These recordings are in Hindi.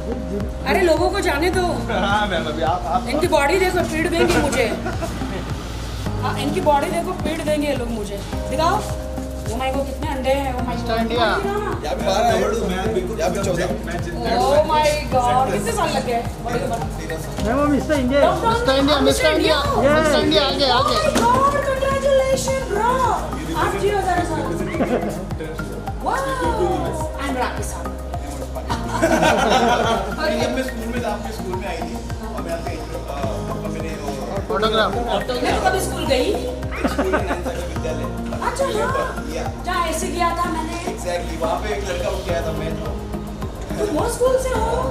अरे लोगों को जाने दो। हाँ मैम अभी आप इनकी बॉडी देखो, पीट देंगे मुझे। हाँ इनकी बॉडी देखो, पीट देंगे ये लोग मुझे। दिखाओ। ओ माय गॉड कितने अंडे हैं। Oh my God India. यहाँ पे 12 है, बिल्कुल यहाँ पे 14। ओ माय गॉड कितने साल लग गए? मैम वो mister India. Mister India, mister India, mister India, आगे आगे। God congratulation bro. आप जियो जरा सा। वाओ आई एम राखी साहब। अपने स्कूल में आपके स्कूल में आई थी और मैं आपके मैंने फोटोग्राफ। मैं तो कभी स्कूल गई। स्कूल में नाइन तक विद्यालय। अच्छा हाँ जहाँ ऐसे गया था मैंने। एग्जैक्टली वहाँ पे एक लड़का उठ गया था मैं तो तुम वो स्कूल से हो?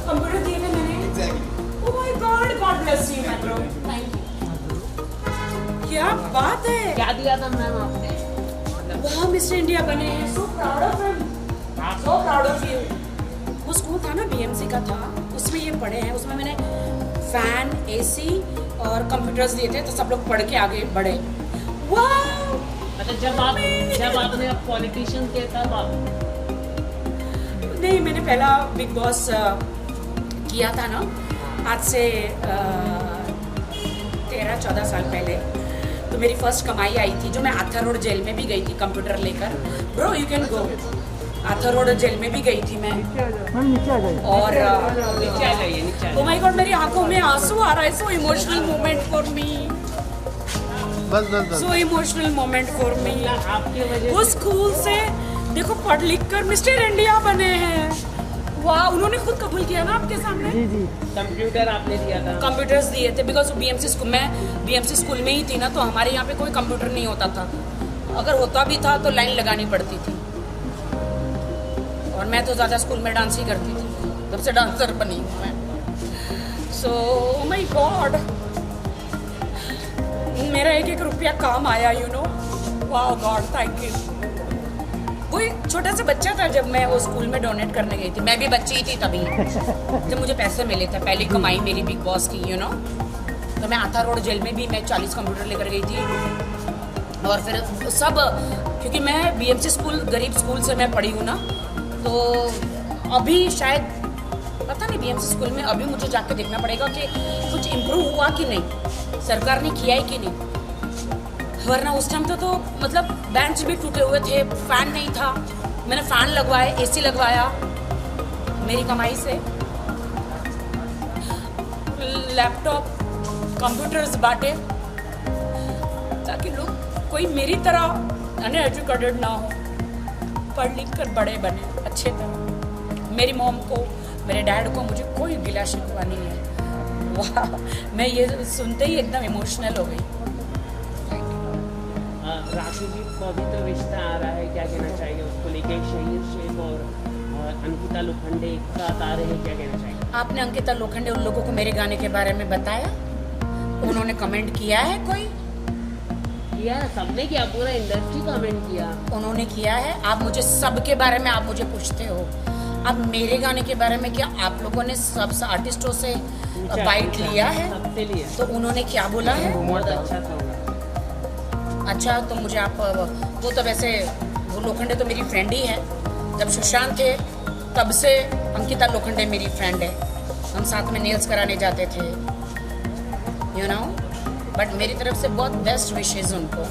कंप्यूटर दिए थे मैंने। Exactly. Oh my God, God bless you man bro, thank you. क्या बात है। क्या दिया था मैम आपने? वाह मिस्टर इंडिया बने हैं। So proud of him, so proud of you. वो स्कूल था ना बीएमसी का था, उसमें ये पढ़े हैं। उसमें मैंने फैन, एसी और कंप्यूटर्स दिए थे तो सब लोग पढ़ के आगे बढ़े। वाह। अच्छा जब आपने अब पॉलिटिशियन थे तब आप? नहीं मैंने पहला बिग बॉस किया था ना आज से 13-14 साल पहले। तो मेरी फर्स्ट कमाई आई थी जो मैं आर्थर रोड जेल में भी गई थी कंप्यूटर लेकर। Bro you can go. Arthur Road jail में भी गई थी मैं। मैम नीचे आ जाइए। और नीचे आ जाइए, नीचे आ ओ माय गॉड मेरी आंखों में आंसू आ रहा है। So emotional moment for me, बस बस बस। So emotional moment for me. जाइए। आपकी वजह वो स्कूल से देखो पढ़ लिख कर मिस्टर इंडिया बने हैं। वाह उन्होंने खुद कबूल किया ना आपके सामने। जी जी। कंप्यूटर आपने दिया था? कंप्यूटर्स दिए थे बिकॉज बीएमसी स्कूल, मैं बीएमसी स्कूल में ही थी ना, तो हमारे यहाँ पे कोई कंप्यूटर नहीं होता था। अगर होता भी था तो लाइन लगानी पड़ती थी। और मैं तो ज़्यादा स्कूल में डांस ही करती थी, तब से डांसर बनी हूँ मैं। सो ओ माय गॉड मेरा एक एक रुपया काम आया, यू नो। वाह गॉड थैंक यू। वो एक छोटा सा बच्चा था जब मैं वो स्कूल में डोनेट करने गई थी। मैं भी बच्ची ही थी तभी जब मुझे पैसे मिले थे। पहली कमाई मेरी बिग बॉस की, यू नो। तो मैं आथा रोड जेल में भी मैं 40 कंप्यूटर लेकर गई थी। और फिर सब क्योंकि मैं बीएमसी स्कूल गरीब स्कूल से मैं पढ़ी हूँ ना, तो अभी शायद पता नहीं बीएमसी स्कूल में अभी मुझे जाके देखना पड़ेगा कि कुछ इम्प्रूव हुआ कि नहीं, सरकार ने किया है कि नहीं। वरना उस टाइम तो मतलब बेंच भी टूटे हुए थे, फैन नहीं था। मैंने फैन लगवाए, एसी लगवाया मेरी कमाई से। लैपटॉप, कंप्यूटर्स बांटे ताकि लोग कोई मेरी तरह अनएजुकेटेड ना हो, पढ़ लिख कर बड़े बने अच्छे तरह। मेरी मॉम को, मेरे डैड को मुझे कोई गिला शिकवा नहीं है। वाह मैं ये सुनते ही एकदम इमोशनल हो गई। राशि जी को अभी तो रिश्ता आ रहा है, क्या कहना चाहिए उसको लेके? शहीद शेख और अंकिता लोखंडे एक साथ आ रहे हैं, क्या कहना चाहिए? आपने अंकिता लोखंडे उन लोगों को मेरे गाने के बारे में बताया? उन्होंने कमेंट किया है? कोई किया है, सबने किया, पूरा इंडस्ट्री कमेंट किया। उन्होंने किया है। आप मुझे सब के बारे में आप मुझे पूछते हो। अब मेरे गाने के बारे में क्या आप लोगों ने सब आर्टिस्टों से बाइट लिया है? सबसे लिया। तो उन्होंने क्या बोला है? बहुत अच्छा था। अच्छा तो मुझे आप वो तो वैसे वो लोखंडे तो मेरी फ्रेंड ही है। जब सुशांत थे तब से अंकिता लोखंडे मेरी फ्रेंड है। हम साथ में नेल्स कराने जाते थे, यू नो। बट मेरी तरफ से बहुत बेस्ट विशेज़ उनको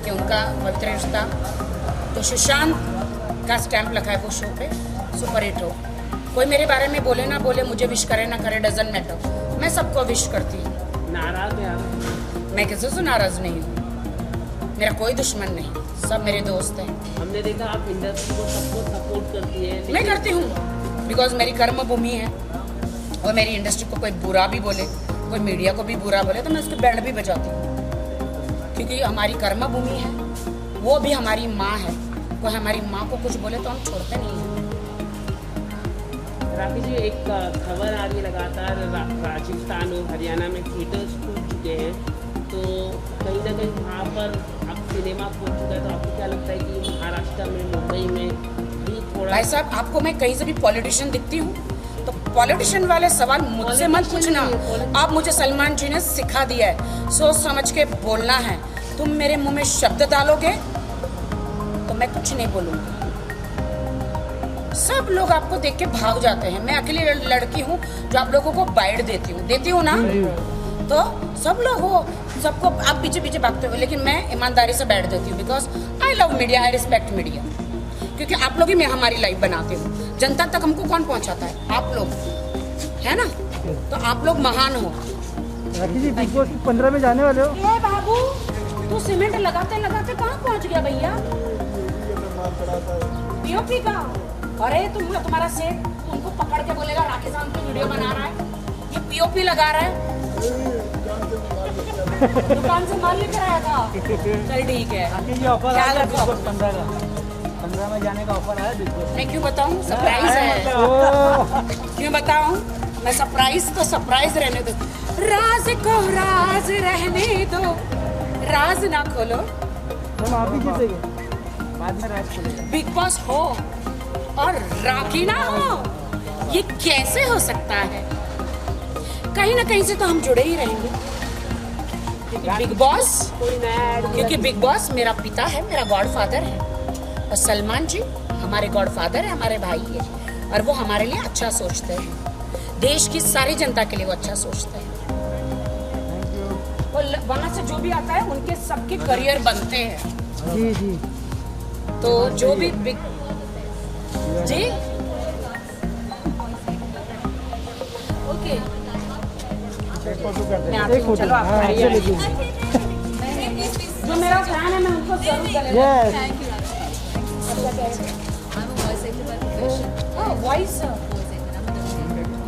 कि उनका पवित्र रिश्ता। तो सुशांत का स्टैंप लगा है वो शो पे, सुपर हिट हो। कोई मेरे बारे में बोले ना बोले, मुझे विश करे ना करे, डजंट मैटर, मैं सबको विश करती हूँ। नाराज है आप? मैं किसी से नाराज़ नहीं हूँ, मेरा कोई दुश्मन नहीं, सब मेरे दोस्त हैं। हमने देखा आप इंडस्ट्री को सबको सपोर्ट करती है। मैं करती हूँ बिकॉज मेरी कर्म भूमि है। और मेरी इंडस्ट्री को कोई बुरा भी बोले, कोई मीडिया को भी बुरा बोले, तो मैं उसके बैंड भी बजाती हूँ क्योंकि हमारी कर्म भूमि है, वो भी हमारी माँ है। कोई हमारी माँ को कुछ बोले तो हम छोड़ते नहीं हैं। राखी जी एक खबर आ रही है लगातार, राजस्थान और हरियाणा में थिएटर्स खुल चुके हैं, तो कहीं ना कहीं वहाँ पर अब सिनेमा खुल चुका है, तो आपको क्या लगता है कि महाराष्ट्र में, मुंबई में भी थोड़ा? भाई साहब आपको मैं कहीं से भी पॉलिटिशियन दिखती हूँ तो पॉलिटिशियन वाले सवाल मुझसे मत पूछना। आप मुझे सलमान जी ने सिखा दिया है, सोच समझ के बोलना है। तुम मेरे मुंह में शब्द डालोगे तो मैं कुछ नहीं बोलूँगी। सब लोग आपको देख के भाग जाते हैं। मैं अकेली लड़की हूँ जो आप लोगों को बाइट देती हूँ ना, तो सब लोग हो, सबको आप पीछे पीछे भागते हो, लेकिन मैं ईमानदारी से बैठ देती हूँ। Because I love media, I respect media, क्योंकि आप लोग ही हमारी लाइफ बनाते हो। जनता तक हमको कौन पहुँचाता है? आप लोग, है ना? तो आप लोग महान हो। राखी जी बिग बॉस 15 में जाने वाले हो? ए बाबू, तू सीमेंट लगाते लगाते कहाँ पहुँच गया भैया? पीओपी का? अरे तुम्हारा सेठ तुमको पकड़ के बोलेगा राखी साहब की वीडियो बना रहा है, ये पीओपी लगा रहा है। दुकान से माल लेकर आया था। चल ठीक है। राखी जी ऑफर क्या आया रखो? बिग बॉस 15 का, 15 में जाने का ऑफर आया बिग बॉस। मैं क्यों बताऊं? सरप्राइज है। क्यों बताऊं? मैं सरप्राइज तो सरप्राइज रहने दो। राज को राज रहने दो, राज ना खोलो। हम आप ही जीतेंगे, बाद में राज खोलेगा। बिग बॉस हो और राखी ना हो, ये कैसे हो सकता है? कहीं ना कहीं से तो हम जुड़े ही रहेंगे, क्योंकि बिग बॉस, क्योंकि बिग बॉस मेरा पिता है, मेरा गॉडफादर है। और सलमान जी हमारे गॉडफादर है, हमारे भाई है, और वो हमारे लिए अच्छा सोचते हैं। देश की सारी जनता के लिए वो अच्छा सोचते हैं। वहाँ से जो भी आता है उनके सबके करियर बनते हैं। जी जी। तो जो भी बिग जी ओके, मैं आती हूँ। चलो आप आइए। जो मेरा फैन है मैं उनको जरूर करेंगे। वॉइस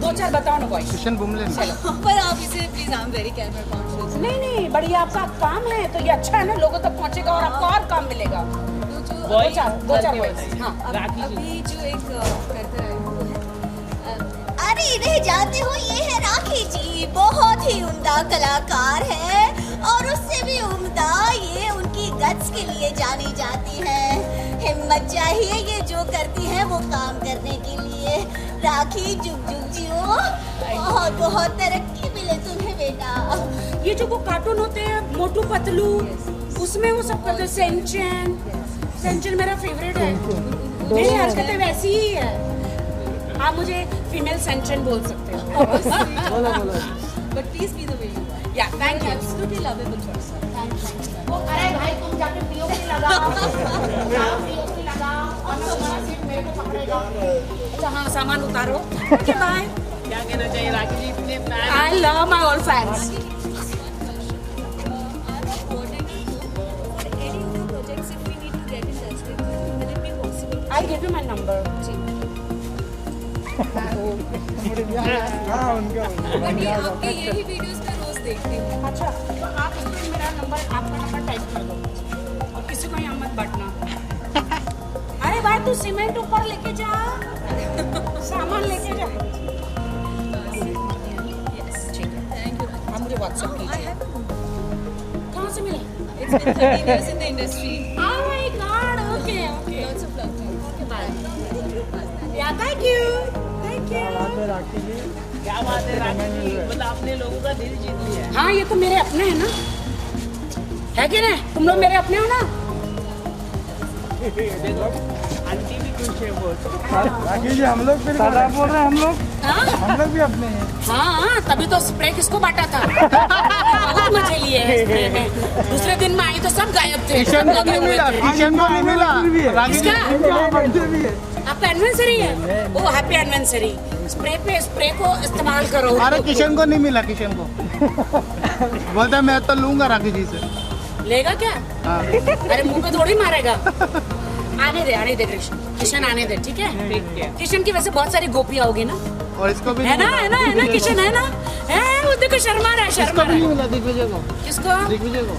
2-4 बताओ ना वॉइस। किशन बुमले पर आप इसे please, I am very camera conscious. नहीं बढ़िया, आपका काम है तो ये अच्छा है ना, लोगों तक पहुंचेगा और आपको और काम मिलेगा। दो चार वॉइस। हाँ, अभी जो एक करता है, अरे नहीं जानते हो, ये है राखी जी, बहुत ही उम्दा कलाकार है, और उससे भी उम्दा ये उनकी गट्स के लिए जानी जाती है। हिम्मत चाहिए ये जो करती है वो काम करने के लिए। राखी जुग जुग जियो, बहुत बहुत तरक्की मिले तुम्हें बेटा। ये जो वो कार्टून होते हैं मोटू पतलू, उसमें वो सब करते हैं। सेंचन मेरा फेवरेट है। मेरी हरकतें वैसी ही है। आप मुझे फीमेल सेंचन बोल सकते हो। But please be the way you are. या thank you. Absolutely lovable person. अरे भाई तुम जाके पीओपी लगाओ, पीओपी लगाओ और तुम्हारा सीट मेरे को पकड़ेगा। अच्छा हाँ, सामान उतारो। Okay bye. क्या कहना चाहिए राखी जी, इतने fan? I love my all fans. I give you my number. But ये आपके यही वीडियोस में रोज देखती हूँ। अच्छा, तो आप इसमें मेरा नंबर, आपका नंबर टाइप कर दो और किसी को यहाँ मत बांटना। अरे भाई तू सीमेंट ऊपर लेके जा, सामान लेके जा। ठीक है, आप मुझे व्हाट्सएप कीजिए। कहाँ से मिला? It's been 13 years in the industry. Oh my God, okay. Lots of love to you. Okay, bye. Yeah, thank you. राखी जी क्या बात है राखी जी, मतलब अपने लोगों का दिल जीत लिया है। हाँ, ये तो मेरे अपने हैं ना, है कि नहीं? तुम लोग मेरे अपने हो ना? देखो आंटी भी खुश है बहुत। राखी जी हम लोग फिर बोल रहे हैं, हाँ? हम लोग भी अपने हैं। हाँ, तभी तो स्प्रे किसको बांटा था? बहुत मजे लिए हैं स्प्रे में। दूसरे दिन में आई तो सब गायब थे। सब लगे हुए थे। किशन को नहीं मिला। राखी जी किसका? आपका एनिवर्सरी है? ओ हैप्पी एनिवर्सरी। स्प्रे को इस्तेमाल करो। अरे किशन को नहीं मिला, किशन को बोलता मैं तो लूंगा राखी जी से। लेगा क्या? हाँ। अरे मुंह पे थोड़ी मारेगा। आने दे किशन आने दे, ठीक है? किशन की वैसे बहुत सारी गोपियां होगी ना, और इसको भी है ना किशन है ना? है, वो देखो शर्मा रहा इसको भी नहीं मिला दिग्विजय को। किसको? दिग्विजय को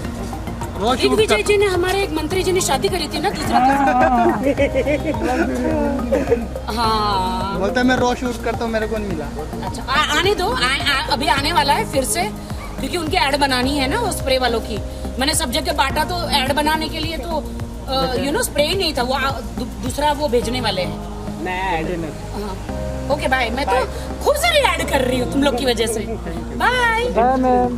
रोज दिग्विजय जी ने, हमारे एक मंत्री जी ने शादी करी थी ना दूसरा। हाँ, बोलता मैं रोज शूट करता हूँ, मेरे को नहीं मिला। अच्छा आने दो, अभी आने वाला है फिर से, क्योंकि उनकी ऐड बनानी है ना वो स्प्रे वालों की। मैंने सब जगह बांटा तो ऐड बनाने के लिए तो स्प्रे ही नहीं था, वो दूसरा वो भेजने वाले हैं। नया ऐड। हाँ, ओके बाय। मैं तो खूब सारी ऐड कर रही हूँ तुम लोग की वजह से। बाय। मैम।